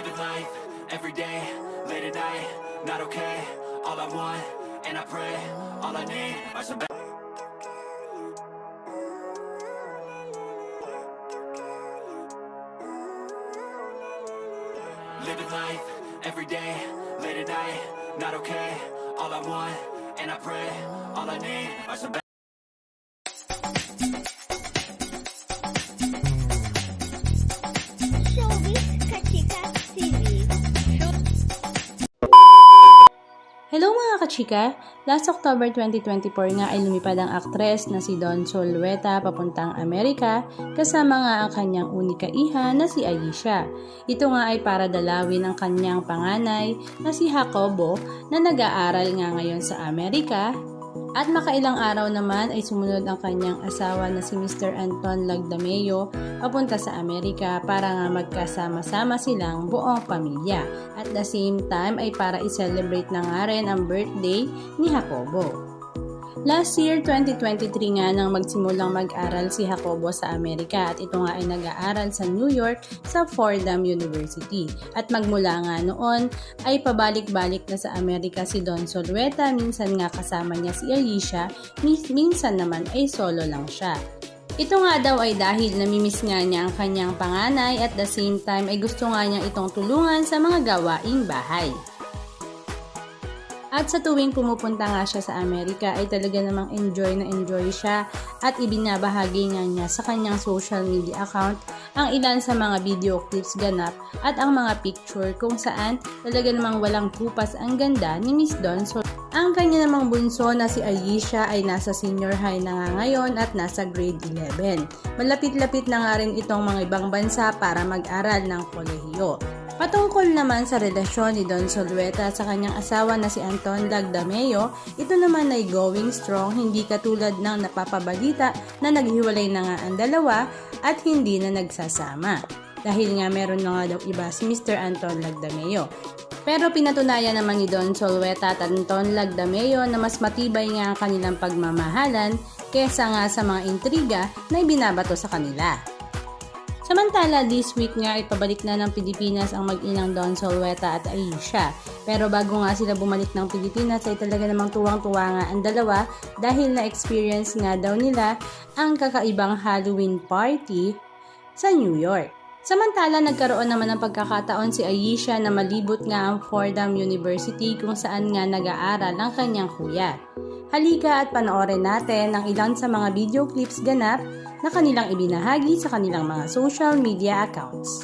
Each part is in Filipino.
Living life, every day, late at night, not okay. All I want, and I pray, all I need are some Living life, every day, late at night, not okay. All I want, and I pray, all I need are some Showbiz Kachika TV. Hello mga kachika! Last October 2024 nga ay lumipad ang aktres na si Dawn Zulueta papuntang Amerika kasama nga ang kanyang unika iha na si Aisha. Ito nga ay para dalawin ang kanyang panganay na si Jacobo na nag-aaral nga ngayon sa Amerika. At makailang araw naman ay sumunod ang kanyang asawa na si Mr. Anton Lagdameo papunta sa Amerika para nga magkasama-sama silang buong pamilya. At the same time ay para i-celebrate na nga rin ang birthday ni Jacobo. Last year, 2023 nga nang magsimulang mag-aral si Jacobo sa Amerika at ito nga ay nag-aaral sa New York sa Fordham University. At magmula nga noon ay pabalik-balik na sa Amerika si Dawn Zulueta, minsan nga kasama niya si Aisha, minsan naman ay solo lang siya. Ito nga daw ay dahil namimiss nga niya ang kanyang panganay at the same time ay gusto nga niya itong tulungan sa mga gawaing bahay. At sa tuwing pumupunta nga siya sa Amerika ay talaga namang enjoy na enjoy siya at ibinabahagi nga niya sa kanyang social media account ang ilan sa mga video clips ganap at ang mga picture kung saan talaga namang walang kupas ang ganda ni Miss Dawn. So, ang kanya namang bunso na si Aisha ay nasa senior high na nga ngayon at nasa grade 11. Malapit-lapit na nga rin itong mga ibang bansa para mag-aral ng kolehiyo. Patungkol naman sa relasyon ni Dawn Zulueta sa kanyang asawa na si Anton Lagdameo, ito naman ay going strong, hindi katulad ng napapabalita na naghiwalay na nga ang dalawa at hindi na nagsasama. Dahil nga meron na nga daw iba si Mr. Anton Lagdameo. Pero pinatunayan naman ni Dawn Zulueta at Anton Lagdameo na mas matibay nga ang kanilang pagmamahalan kesa nga sa mga intriga na ibinabato sa kanila. Samantala, this week nga ay pabalik na ng Pilipinas ang mag-inang Dawn Zulueta at Aisha. Pero bago nga sila bumalik ng Pilipinas ay talaga namang tuwang-tuwa nga ang dalawa dahil na-experience nga daw nila ang kakaibang Halloween party sa New York. Samantala, nagkaroon naman ng pagkakataon si Aisha na malibot nga ang Fordham University kung saan nga nag-aaral ang kanyang kuya. Halika at panoorin natin ang ilan sa mga video clips ganap na kanilang ibinahagi sa kanilang mga social media accounts.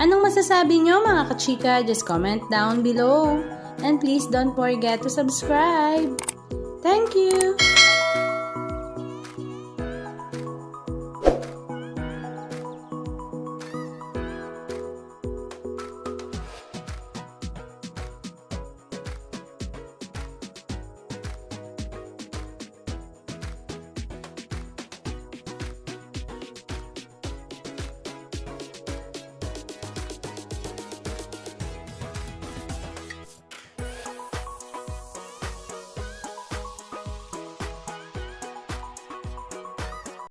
Anong masasabi nyo mga kachika? Just comment down below. And please don't forget to subscribe. Thank you!